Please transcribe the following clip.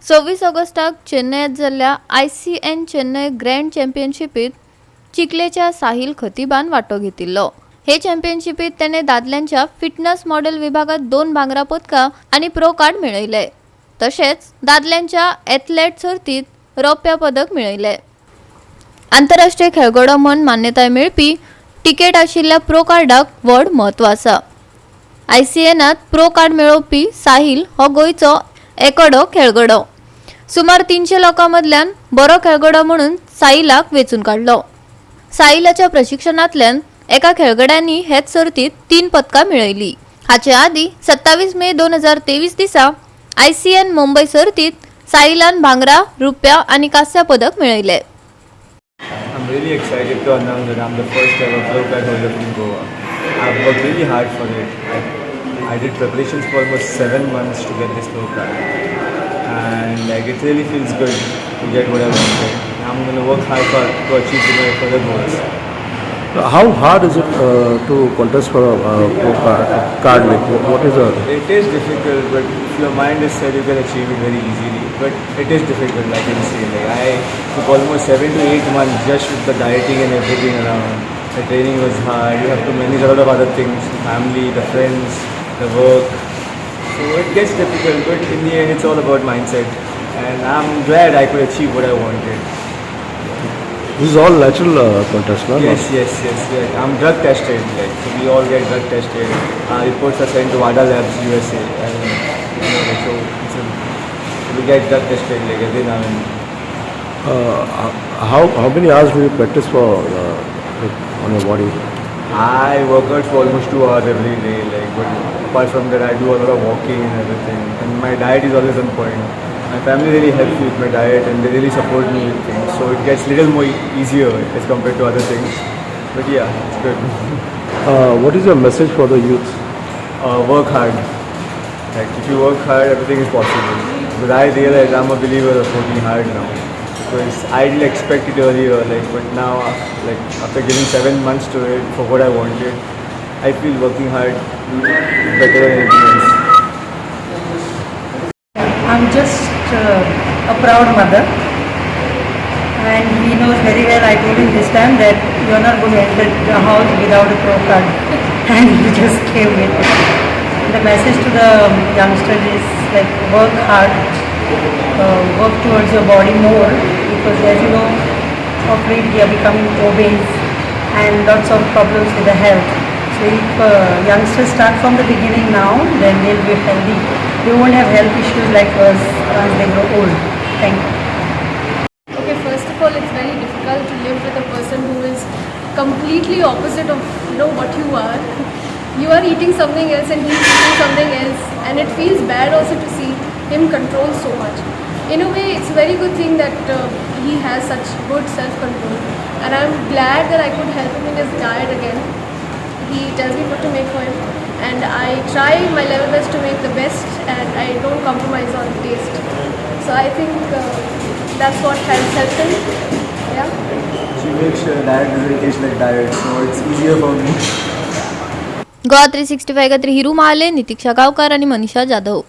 26 ऑगस्टाक चेन्नईत जाल्ल्या ICN चेन्नई ग्रँड चॅम्पियनशिपीत चिखलेच्या SaaheelKhatibन वांटो घेतिल्लो। हे चॅम्पियनशिपीत त्याने दादल्यांच्या फिटनेस मॉडेल विभागात 2 भांगरा पदकां आणि प्रो कार्ड मिळयले। तसेच दादल्यांच्या एथलेट सर्तीत रौप्य पदक मिळयले। आंतरराष्ट्रीय खेळगडो म्हूण मान्यताय मेळपी टिकेट आशिल्ल्या प्रो कार्डाक व्हड म्हत्व आसा। ICNात प्रो कार्ड मेळोवपी साहिल हो गोंयचो एकोडो खेळगडो। सुमार 300 लोकां मदल्यान बरो खेळगडो म्हणून साहिलाक वेचून काडलो। साहिलाच्या प्रशिक्षणांतल्यान एका खेळगड्यांनी हेच सर्तीत 3 पदकां मिळयली। हाचे आदी 27 मे 2023 दिसा ICN मुंबई सर्तीत साहिलान भांगरा, रुप्या आणि कांस्य पदक मिळयले। I'm really excited to announce that I'm the first ever pro card holder from Goa. I've worked really hard for it. I did preparations for almost 7 months to get this pro card, and it really feels good to get what I wanted. I'm going to work hard to achieve my further goals. How hard is it to contest for a pro card? Like, what is it? It is difficult, but if your mind is set, you can achieve it very easily. But it is difficult, I can say. Like, I took almost 7 to 8 months just with the dieting and everything around. The training was hard. You have to manage a lot of other things, the family, the friends, the work. So it gets difficult, but in the end, it's all about mindset. And I'm glad I could achieve what I wanted. This is all natural contest, no? Yes. I'm drug tested. Like, so we all get drug tested. Our reports are sent to WADA Labs, USA. And so we get drug tested like every now and then. How many hours do you practice for on your body? I work out for almost 2 hours every day. Like, but apart from that, I do a lot of walking and everything. And my diet is always on point. My family really helps me with my diet, and they really support me with things. So it gets little more easier as compared to other things. But yeah, it's good. What is your message for the youth? Work hard. Like, if you work hard, everything is possible. But I realize I'm a believer of working hard now. Because I didn't expect it earlier, but now, after giving 7 months to it for what I wanted, I feel working hard better than anything else. I'm just a proud mother, and he knows very well. I told him this time that you're not going to enter the house without a pro card, and he just came with it. The message to the youngsters is work hard, work towards your body more, because as you know, of late we are becoming obese and lots of problems with the health. So if youngsters start from the beginning now, then they'll be healthy. They won't have health issues like us as they grow old. Thank you. Okay, first of all, it's very difficult to live with a person who is completely opposite of what you are. You are eating something else and he's eating something else, and it feels bad also to see him control so much. In a way, it's a very good thing that he has such good self-control, and I'm glad that I could help him in his diet again. He tells me what to make for him, and I try my level best to make the best, and I don't compromise on taste. So I think that's what has helped him. Yeah. She makes sure diet doesn't taste like diet, so it's easier for me. GOA365 खातीर हिरू महाले, नितीक्षा गांवकार आणि मनीषा जाधव।